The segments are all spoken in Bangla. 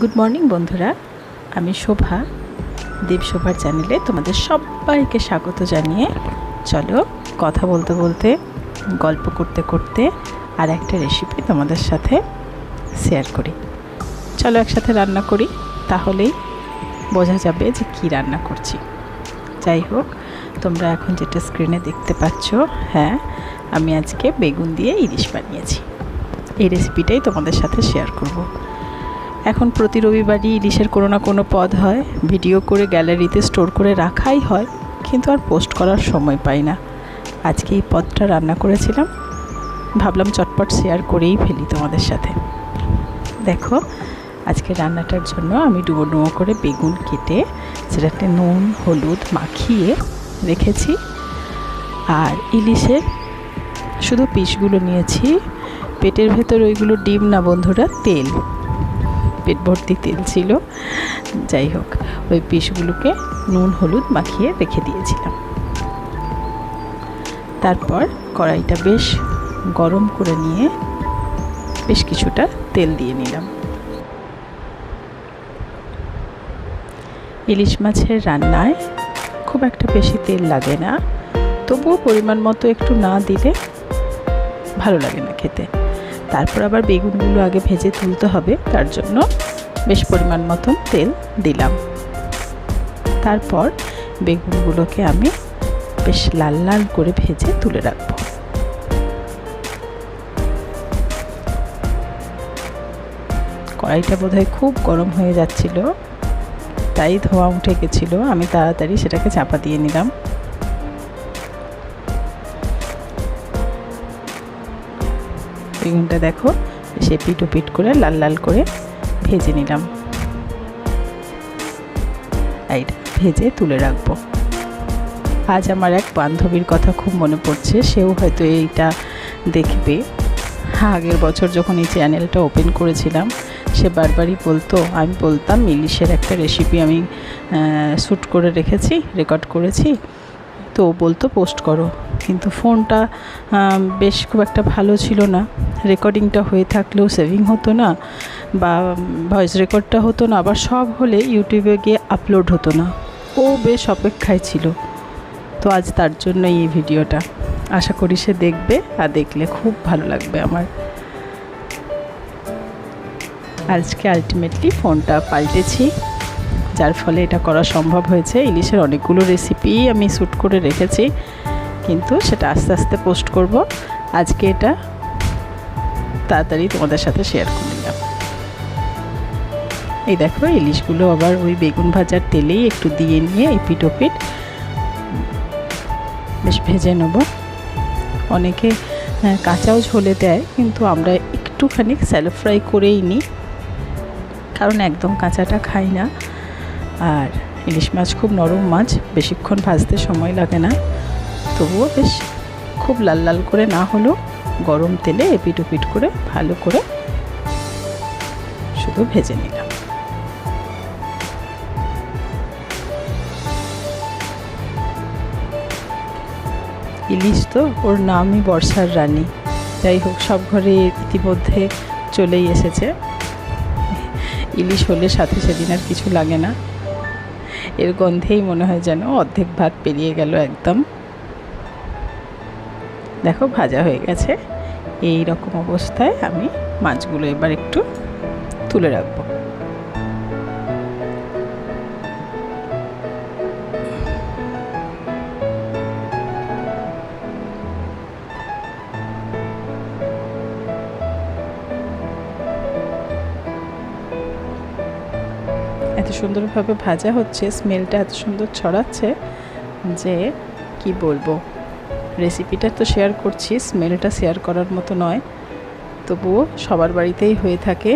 গুড মর্নিং বন্ধুরা, আমি শোভা, দেব শোভার চ্যানেলে তোমাদের সবাইকে স্বাগত জানিয়ে চলো কথা বলতে বলতে গল্প করতে করতে আর একটা রেসিপি তোমাদের সাথে শেয়ার করি। চলো একসাথে রান্না করি, তাহলেই বোঝা যাবে যে কি রান্না করছি। যাই হোক, তোমরা এখন যেটা স্ক্রিনে দেখতে পাচ্ছ, হ্যাঁ, আমি আজকে বেগুন দিয়ে ইলিশ বানিয়েছি। এই রেসিপিটাই তোমাদের সাথে শেয়ার করব। এখন প্রতি রবিবারই ইলিশের কোনো না কোনো পদ হয়, ভিডিও করে গ্যালারিতে স্টোর করে রাখাই হয়, কিন্তু আর পোস্ট করার সময় পাই না। আজকে এই পদটা রান্না করেছিলাম, ভাবলাম চটপট শেয়ার করেই ফেলি তোমাদের সাথে। দেখো, আজকে রান্নাটার জন্য আমি ডুবো ডুবো করে বেগুন কেটে সেটাতে নুন হলুদ মাখিয়ে রেখেছি। আর ইলিশের শুধু পিসগুলো নিয়েছি, পেটের ভেতর ওইগুলো ডিম না বন্ধুরা, তেল, পেট ভর্তি তেল ছিল। যাই হোক, ওই পিসগুলোকে নুন হলুদ মাখিয়ে রেখে দিয়েছিলাম। তারপর কড়াইটা বেশ গরম করে নিয়ে বেশ কিছুটা তেল দিয়ে নিলাম। ইলিশ মাছের রান্নায় খুব একটা বেশি তেল লাগে না, তবুও পরিমাণ মতো একটু না দিলে ভালো লাগে না খেতে। তারপর আবার বেগুনগুলো আগে ভেজে তুলতে হবে, তার জন্য বেশ পরিমাণ মতন তেল দিলাম। তারপর বেগুনগুলোকে আমি বেশ লাল লাল করে ভেজে তুলে রাখব। কড়াইটা বোধহয় খুব গরম হয়ে যাচ্ছিল, তাই ধোঁয়া উঠে গেছিলো। আমি তাড়াতাড়ি সেটাকে চাপা দিয়ে নিলাম। বেগুনটা দেখো, সে পিটো পিট করে লাল লাল করে ভেজে নিলাম। এইটা ভেজে তুলে রাখবো। আজ আমার এক বান্ধবীর কথা খুব মনে পড়ছে, সেও হয়তো এইটা দেখবে। আগের বছর যখন এই চ্যানেলটা ওপেন করেছিলাম, সে বারবারই বলতো, আমি বলতাম ইলিশের একটা রেসিপি আমি শ্যুট করে রেখেছি, রেকর্ড করেছি, তো ও বলতো পোস্ট করো। কিন্তু ফোনটা বেশ খুব একটা ভালো ছিল না, রেকর্ডিংটা হয়ে থাকলেও সেভিং হতো না, বা ভয়েস রেকর্ডটা হতো না, আবার সব হলে ইউটিউবে গিয়ে আপলোড হতো না। ও বেশ অপেক্ষায় ছিল। তো আজ তার জন্য এই ভিডিওটা, আশা করি সে দেখবে, আর দেখলে খুব ভালো লাগবে আমার। আজকে আলটিমেটলি ফোনটা পাল্টেছি, যার ফলে এটা করা সম্ভব হয়েছে। ইলিশের অনেকগুলো রেসিপি আমি শ্যুট করে রেখেছি, কিন্তু সেটা আস্তে আস্তে পোস্ট করব। আজকে এটা তাড়াতাড়ি তোমাদের সাথে শেয়ার করে নিলাম। এই দেখো, ইলিশগুলো আবার ওই বেগুন ভাজার তেলেই একটু দিয়ে নিয়ে এপিট ওপিট বেশ ভেজে নেব। অনেকে কাঁচাও ঝোলে দেয়, কিন্তু আমরা একটুখানি স্যালো ফ্রাই করেই নিই, কারণ একদম কাঁচাটা খাই না। আর ইলিশ মাছ খুব নরম মাছ, বেশিক্ষণ ভাজতে সময় লাগে না। তবুও বেশ খুব লাল লাল করে না হলেও গরম তেলে এপিট ওপিট করে ভালো করে শুধু ভেজে নিলাম। ইলিশ তো ওর নামই বর্ষার রানী। যাই হোক, সব ঘরে ইতিমধ্যে চলেই এসেছে। ইলিশ হলে সাথে সেদিন আর কিছু লাগে না, এর গন্ধেই মনে হয় যেন অর্ধেক ভাত পেরিয়ে গেল একদম। দেখো, ভাজা হয়ে গেছে। এই রকম অবস্থায় আমি মাছগুলো এবার একটু তুলে রাখবো। এত সুন্দরভাবে ভাজা হচ্ছে, স্মেলটা এত সুন্দর ছড়াচ্ছে যে কি বলবো। রেসিপিটা তো শেয়ার করছি, স্মেলটা শেয়ার করার মতো নয়, তবুও সবার বাড়িতেই হয়ে থাকে।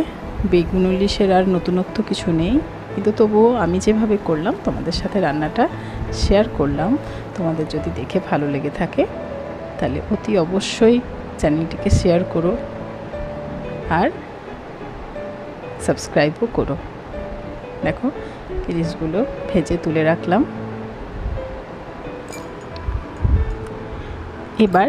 বেগুন ইলিশের আর নতুনত্ব কিছু নেই, কিন্তু তবুও আমি যেভাবে করলাম তোমাদের সাথে রান্নাটা শেয়ার করলাম। তোমাদের যদি দেখে ভালো লেগে থাকে তাহলে অতি অবশ্যই চ্যানেলটিকে শেয়ার করো আর সাবস্ক্রাইবও করো। দেখো, ইলিশগুলো ভেজে তুলে রাখলাম। এবার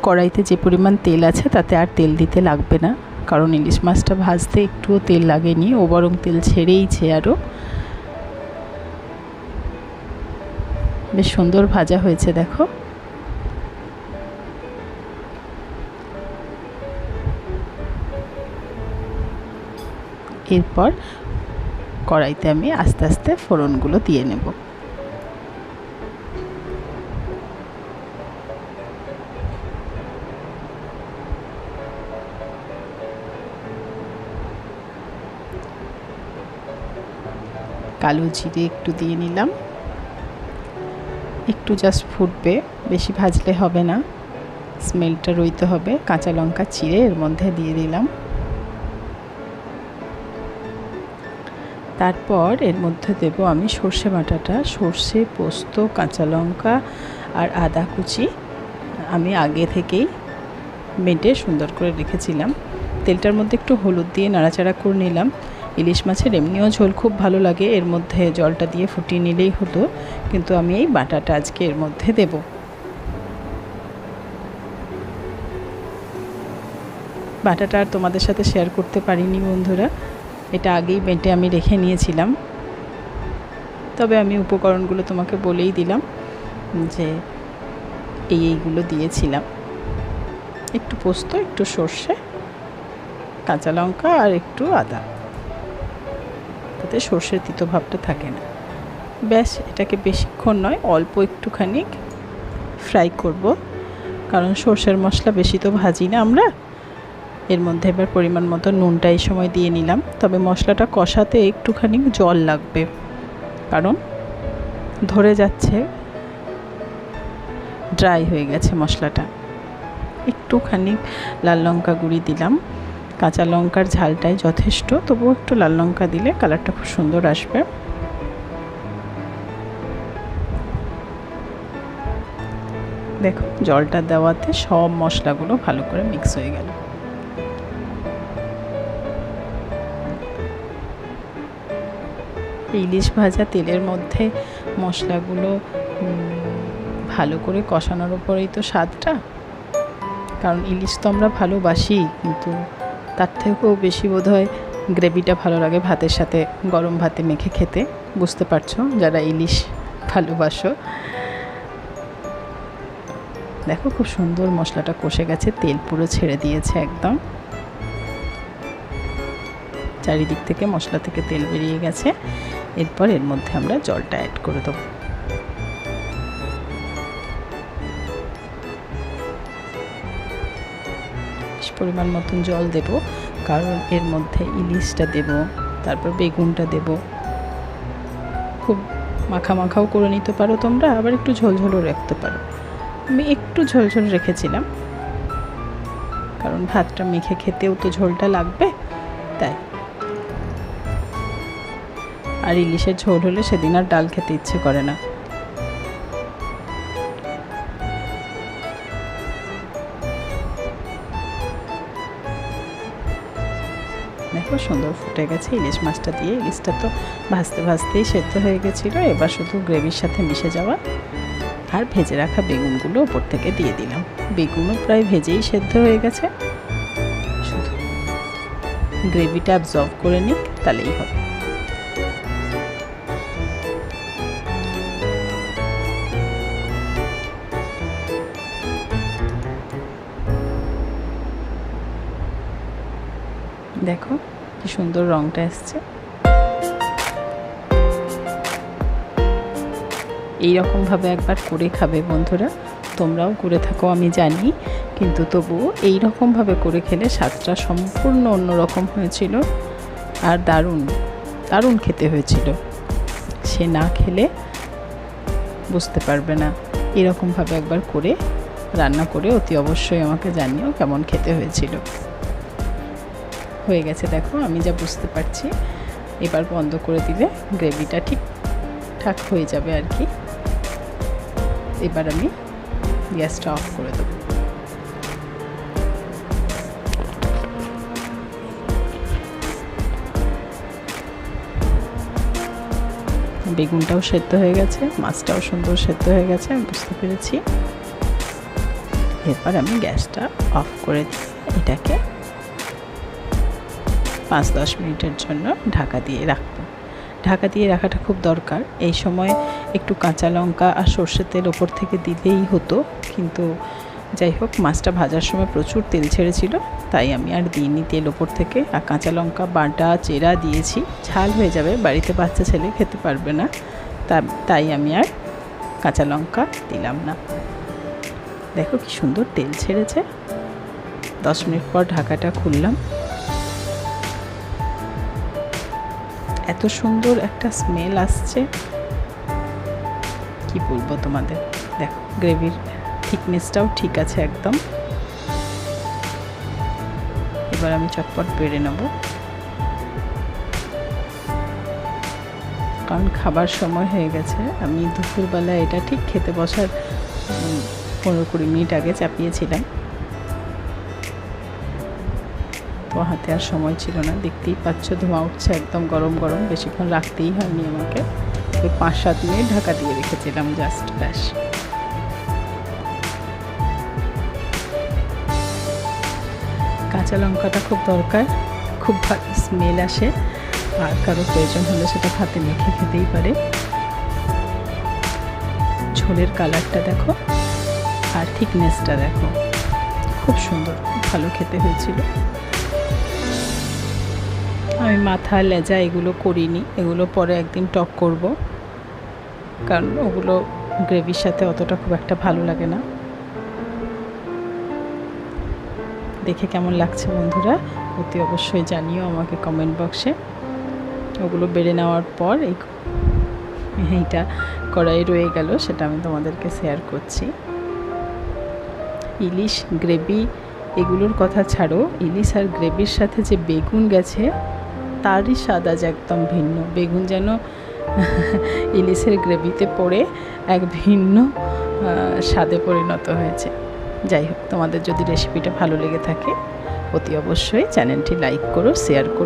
কড়াইতে যে পরিমাণ তেল আছে তাতে আর তেল দিতে লাগবে না, কারণ ইলিশ মাছটা ভাজতে একটুও তেল লাগেনি, ও বরং তেল ছেড়েইছে আরও। বেশ সুন্দর ভাজা হয়েছে দেখো। এরপর কড়াইতে আমি আস্তে আস্তে ফোড়নগুলো দিয়ে নেব। কালো জিরে একটু দিয়ে নিলাম, একটু জাস্ট ফুটবে, বেশি ভাজলে হবে না, স্মেলটা রইতে হবে। কাঁচা লঙ্কা চিড়ে এর মধ্যে দিয়ে দিলাম। তারপর এর মধ্যে দেব আমি সর্ষে বাটাটা। সর্ষে, পোস্ত, কাঁচা লঙ্কা আর আদা কুচি আমি আগে থেকেই বেটে সুন্দর করে রেখেছিলাম। তেলটার মধ্যে একটু হলুদ দিয়ে নাড়াচাড়া করে নিলাম। ইলিশ মাছের এমনিও ঝোল খুব ভালো লাগে, এর মধ্যে জলটা দিয়ে ফুটিয়ে নিলেই হতো, কিন্তু আমি এই বাটাটা আজকে এর মধ্যে দেব। বাটাটা আর তোমাদের সাথে শেয়ার করতে পারিনি বন্ধুরা, এটা আগেই বেটে আমি রেখে নিয়েছিলাম। তবে আমি উপকরণগুলো তোমাকে বলেই দিলাম যে এইগুলো দিয়েছিলাম। একটু পোস্ত, একটু সর্ষে, কাঁচা লঙ্কা আর একটু আদা, তাতে সর্ষের তিতো ভাবটা থাকে না। ব্যাস, এটাকে বেশিক্ষণ নয়, অল্প একটুখানি ফ্রাই করব, কারণ সর্ষের মশলা বেশি তো ভাজি না আমরা। এর মধ্যে এবার পরিমাণ মতো নুনটা এই সময় দিয়ে নিলাম। তবে মশলাটা কষাতে একটুখানি জল লাগবে, কারণ ধরে যাচ্ছে, ড্রাই হয়ে গেছে মশলাটা। একটুখানি লাল লঙ্কা গুঁড়ি দিলাম। কাঁচা লঙ্কার ঝালটাই যথেষ্ট, তবুও একটু লাল লঙ্কা দিলে কালারটা খুব সুন্দর আসবে। দেখো জলটা দেওয়াতে সব মশলাগুলো ভালো করে মিক্স হয়ে গেল। ইলিশ ভাজা তেলের মধ্যে মশলাগুলো ভালো করে কষানোর উপরেই তো স্বাদটা। কারণ ইলিশ তো আমরা ভালোবাসি, কিন্তু তার থেকেও বেশি বোধহয় গ্রেভিটা ভালো লাগে ভাতের সাথে, গরম ভাতে মেখে খেতে। বুঝতে পারছো যারা ইলিশ ভালোবাসো। দেখো খুব সুন্দর মশলাটা কষে গেছে, তেল পুরো ছেড়ে দিয়েছে একদম। চারিদিক থেকে মশলা থেকে তেল বেরিয়ে গেছে। এরপর এর মধ্যে আমরা জলটা অ্যাড করে দেবো। পরিমাণ মতন জল দেব, কারণ এর মধ্যে ইলিশটা দেব, তারপর বেগুনটা দেব। খুব মাখা মাখাও করে নিতে পারো তোমরা, আবার একটু ঝোলঝোলও রাখতে পারো। আমি একটু ঝোলঝোল রেখেছিলাম, কারণ ভাতটা মেখে খেতেও তো ঝোলটা লাগবে, তাই। আর ইলিশের ঝোল হলে সেদিন আর ডাল খেতে ইচ্ছে করে না। দেখো সুন্দর ফুটে গেছে ইলিশ মাছটা দিয়ে। ইলিশটা তো ভাজতে ভাজতেই সেদ্ধ হয়ে গেছিলো, এবার শুধু গ্রেভির সাথে মিশে যাওয়া। আর ভেজে রাখা বেগুনগুলো ওপর থেকে দিয়ে দিলাম। বেগুনও প্রায় ভেজেই সেদ্ধ হয়ে গেছে, শুধু গ্রেভিটা অ্যাবজর্ব করে নিক, তাহলেই হবে। দেখো কি সুন্দর রংটা এসছে। এইরকমভাবে একবার করে খাবে বন্ধুরা, তোমরাও করে থাকো আমি জানি, কিন্তু তবুও এইরকমভাবে করে খেলে স্বাদটা সম্পূর্ণ অন্যরকম হয়েছিল। আর দারুণ দারুণ খেতে হয়েছিল, সে না খেলে বুঝতে পারবে না। এরকমভাবে একবার করে রান্না করে অতি অবশ্যই আমাকে জানিও কেমন খেতে হয়েছিল। হয়ে গেছে দেখো, আমি যা বুঝতে পারছি। এবার বন্ধ করে দিলে গ্রেভিটা ঠিকঠাক হয়ে যাবে আর কি। এবার আমি গ্যাসটা অফ করে দেবো। বেগুনটাও সেদ্ধ হয়ে গেছে, মাছটাও সুন্দর সেদ্ধ হয়ে গেছে, আমি বুঝতে পেরেছি। এরপর আমি গ্যাসটা অফ করে এটাকে 5-10 মিনিটের জন্য ঢাকা দিয়ে রাখবো। ঢাকা দিয়ে রাখাটা খুব দরকার। এই সময় একটু কাঁচা লঙ্কা আর সর্ষের তেল ওপর থেকে দিলেই হতো, কিন্তু যাই হোক মাছটা ভাজার সময় প্রচুর তেল ছেড়েছিল, তাই আমি আর দিইনি তেল ওপর থেকে। আর কাঁচা লঙ্কা বাটা চেরা দিয়েছি, ঝাল হয়ে যাবে, বাড়িতে বাচ্চা ছেলে খেতে পারবে না, তাই আমি আর কাঁচা লঙ্কা দিলাম না। দেখো কি সুন্দর তেল ছেড়েছে। 10 মিনিট পর ঢাকাটা খুললাম। এত সুন্দর একটা স্মেল আসছে, কি বলবো তোমাদের। দেখো গ্রেভির থিকনেসটাও ঠিক আছে একদম। এবার আমি চটপট বেড়ে নেব, কারণ খাবার সময় হয়ে গেছে। আমি দুপুরবেলা এটা ঠিক খেতে বসার 15-20 মিনিট আগে চাপিয়েছিলাম, তো হাতে আর সময় ছিল না। দেখতেই পাচ্ছ ধোঁয়া উঠছে একদম গরম গরম, বেশিক্ষণ রাখতেই হয়নি আমাকে, ওই 5-7 মিনিট ঢাকা দিয়ে রেখেছিলাম জাস্ট, ব্যাস। কাঁচা লঙ্কাটা খুব দরকার, খুব ভালো স্মেল আসে, আর কারো প্রয়োজন হলে সেটা ভাতে মেখে খেতেই পারে। ঝোলের কালারটা দেখো আর থিকনেসটা দেখো, খুব সুন্দর, খুব ভালো খেতে হয়েছিল। আমি মাথা লেজা এগুলো করিনি, এগুলো পরে একদিন টক করব, কারণ ওগুলো গ্রেভির সাথে অতটা খুব একটা ভালো লাগে না। দেখে কেমন লাগছে বন্ধুরা অতি অবশ্যই জানিও আমাকে কমেন্ট বক্সে। ওগুলো বেড়ে নেওয়ার পর এইটা কড়াই রয়ে গেল, সেটা আমি তোমাদেরকে শেয়ার করছি। ইলিশ গ্রেভি এগুলোর কথা ছাড়ো, ইলিশ আর গ্রেভির সাথে যে বেগুন গেছে তারই স্বাদ আজ একদম ভিন্ন। বেগুন যেন ইলিশের গ্রেভিতে পড়ে এক ভিন্ন স্বাদে পরিণত হয়েছে। যাই হোক, তোমাদের যদি রেসিপিটা ভালো লেগে থাকে অতি অবশ্যই চ্যানেলটি লাইক করো, শেয়ার করো।